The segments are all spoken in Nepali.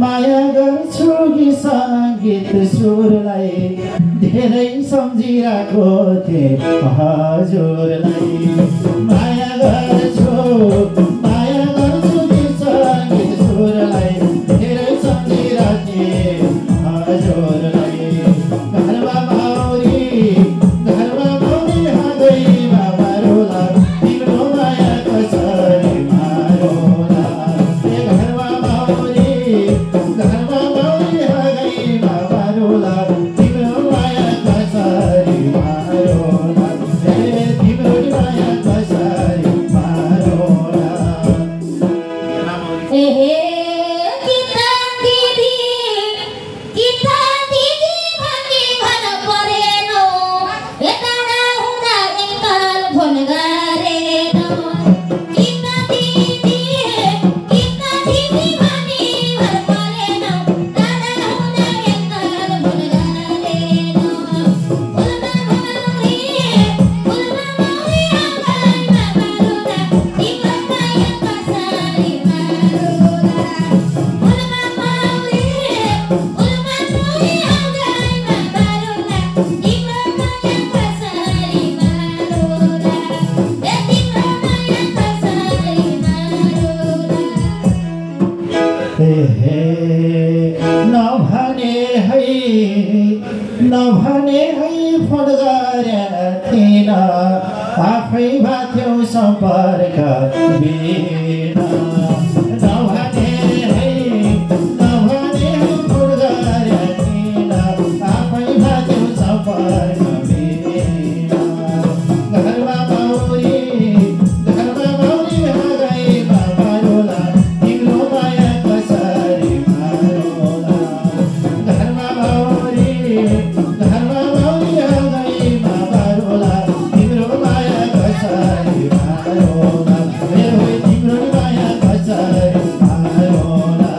माया गर्छु कि सङ्गीत सुरलाई धेरै सम्झिरहेको थिएँ हजुरलाई माया गर्छु कि सङ्गीत सुरलाई धेरै सम्झिरहेको थिएँ हजुरलाई घरमा माउरी हाँगैमा मारोला तिम्रो माया कसरी मारोला घरमा माउरी हाँगैमा मारोला तिम्रो माया कसरी मारोला तिम्रो माया कसरी मारोला नभने है फोन गरेर थिएन आफै बाथ्यौ सम्पर्क बिना नभने है फोन गरेर थिएन आफै बाथ्यौ सम्पर्क बिना घरमा माउरी हाँगैमा मारोला तिम्रो माया कसरी मारोला घरमा माउरी हाँगैमा मारोला तिम्रो माया कसरी मारोला तिम्रो माया कसरी मारोला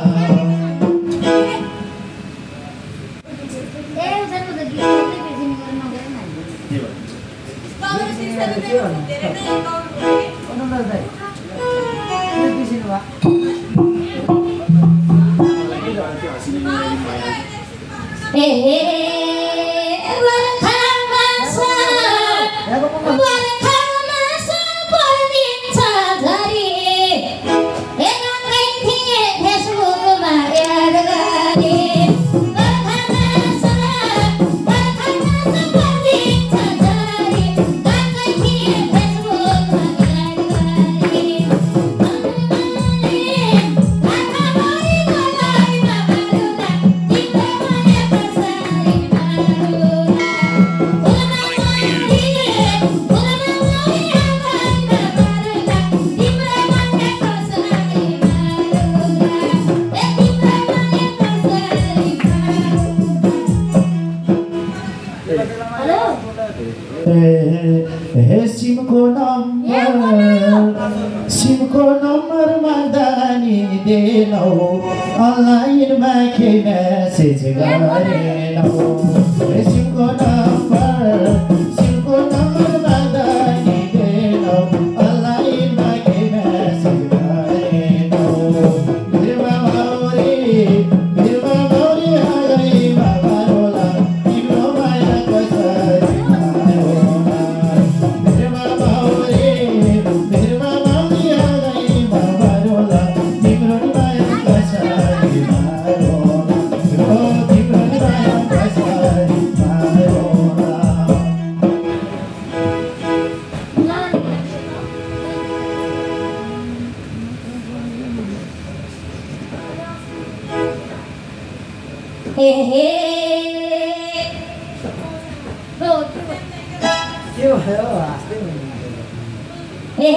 सिमको नम्बर माग्दानी दिनौ अनलाइनमा के मेसेज गरेनौ सिमको नम्बर माग्दानी दिनौ अनलाइनमा के मेसेज गरेनौ भिरमा माउरी हाँगैमा मारोला तिम्रो माया कसरी मारोला भिरमा माउरी हाँगैमा मारोला तिम्रो माया कसरी मारोला तिम्रो माया कसरी मारोला हे के भयो हाँस्दै हे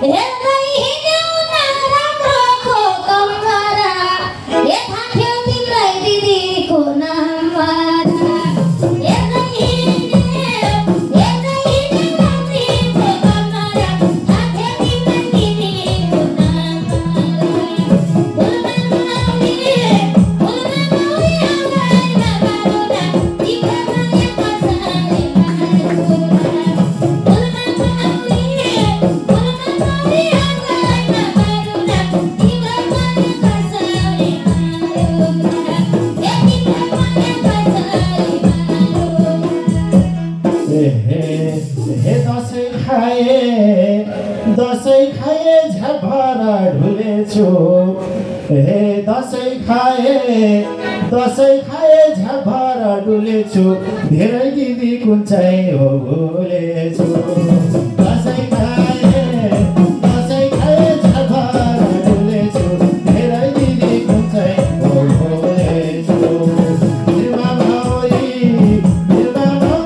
हेर्दै हिँड्यौ नराम्रो खोकम्बरा हे थाक्यो तिम्रै दिदीको नामबाट हेर्दै हिँड्यौ राति खोकम्बरा थाक्यो तिम्रै दिदीको नामबाट फुलमा मौरी आँगनमा बारुदा तिम्रो माया कसरी दसैँ खाए झभरा ढुलेछु हे दसैँ खाए झभरा डुलेछु धेरै दिदी कुन चाहिँ हो भुलेछु दसैँ खाए झभरा डुलेछु धेरै दिदी कुन चाहिँ हो भुलेछु बिर्मा मौरी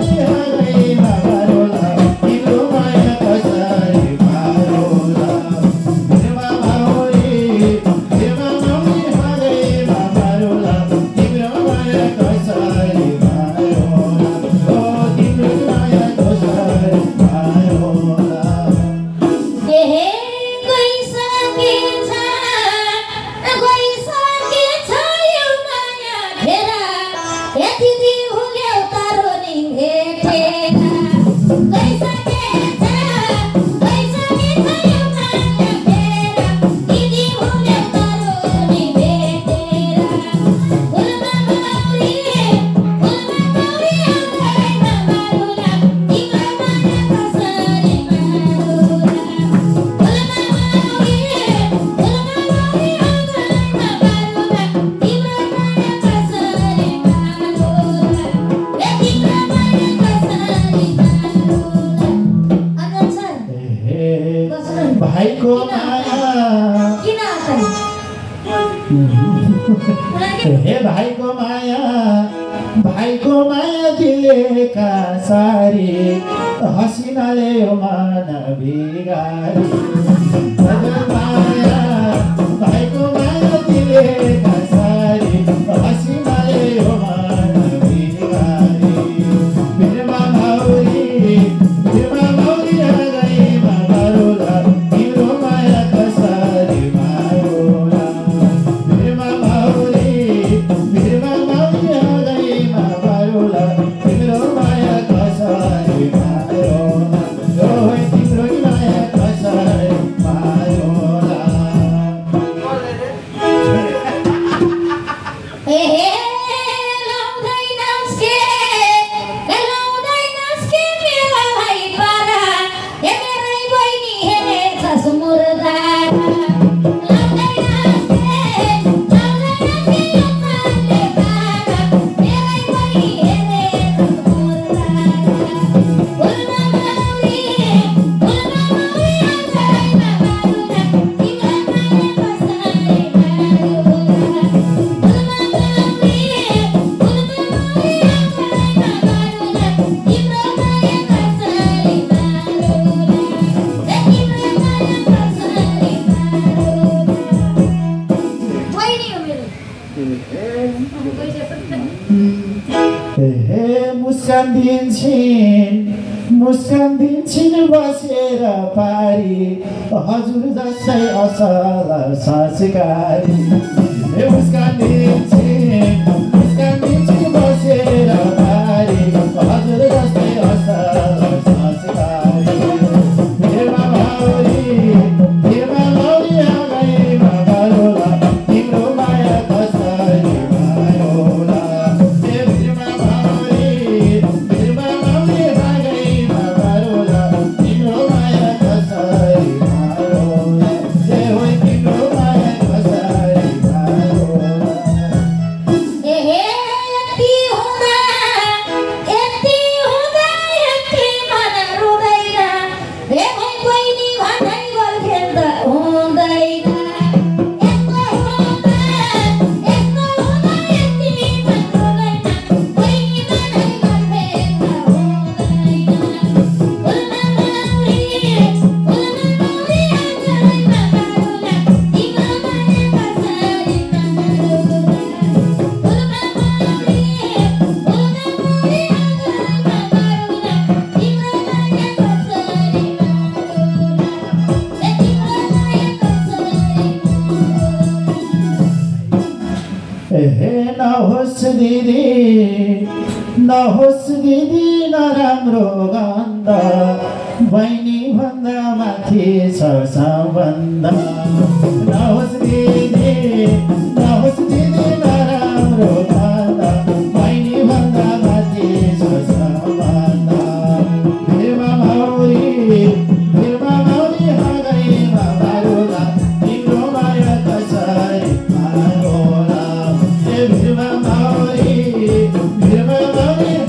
हाँगैमा बारोला तिम्रो माया कसरी मारोला बिर्मा मौरी हाँगैमा बारोला तिम्रो माया कसरी मारोला ओ तिम्रो माया कसरी मारोला यो माया फेरा हे दिदी भुल्यौ तारो नि भेटेर गइसकेछ यो माया फेरा दिदी भुल्यौ तारो नि भेटेर फुलमा मौरी आँगनमा बारुला तिम्रो माया कसरी मारोला फुलमा मौरी आँगनमा बारुला तिम्रो माया कसरी मारोला हे तिम्रो माया कसरी मारोला अनन्त सर बस्नु भाइको माया किन आछन् हे भाइको माया दिलेका सारी हसिनाले यो मन बिगारी हजुर माया भाइको माया दिलेका सारी हसिनाले यो मन बिगारी बिर्मा मौरी हाँगैमा बारोला तिम्रो माया कसरी मारोला बिर्मा मौरी हाँगैमा बारोला तिम्रो माया कसरी मारोला ओइ तिम्रो माया कसरी मारोला हे लाउँदै नास्के मेरा भाइ पारा हे मेरै बहिनी हेरेछस् मुर्दार लाउँदै नास्के यो माले पारा मेरै बहिनी हेरेछस् मुर्दार फुलमा मौरी आँगनमा बारुला तिम्रो माया कसरी मारोला फुलमा मौरी आँगनमा बारुला तिम्रो माया कसरी मारोला हे तिम्रो माया कसरी मारोला बहिनी हो मेरो हे मुस्कान दिन्छिन् बसेर पारी हजुर जस्तै असल संस्कारी हे मुस्कान दिन्छिन् बसेर पारी हजुर जस्तै असल संस्कारी बिर्मा मौरी हाँगैमा बारोला तिम्रो माया कसरी मारोला हे बिर्मा मौरी हाँगैमा बारोला तिम्रो माया कसरी मारोला हे ओइ तिम्रो माया कसरी मारोला नहोस् दिदी नराम्रो गन्ध बहिनी भन्दा माथि छ सम्बन्ध नहोस् दिदी नराम्रो गन्ध बहिनी भन्दा माथि छ सम्बन्ध भिरमा मौरी हाँगैमा मारोला तिम्रो माया कसरी मारोला भिरमा मौरी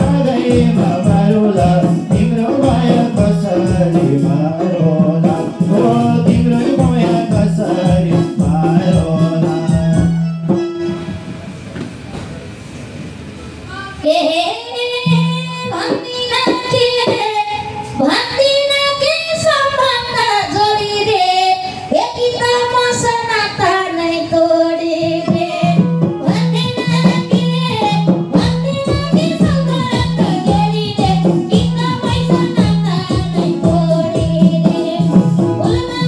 हाँगैमा मारोला तिम्रो माया कसरी मारोला ओ तिम्रो माया कसरी मारोला भन्दिन के सम्बन्ध जोडिरे यति त मसँग त नै तोडिरे भन्दिन के सम्बन्ध जोडिरे किन मसँग त नै तोडिरे फुलमा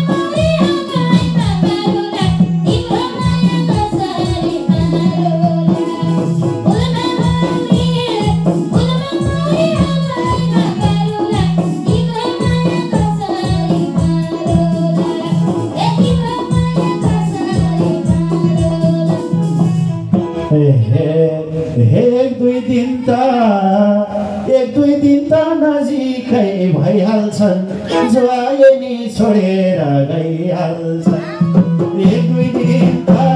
मौरी हाँगैमा मारोला तिम्रो माया कसरी मारोला फुलमा मौरी हाँगैमा मारोला तिम्रो माया कसरी मारोला तिम्रो माया कसरी मारोला एक दुई दिन त नजिकै भइहाल्छन् ज्वाइनी छोडेर गइहाल्छन् एक दुई दिन त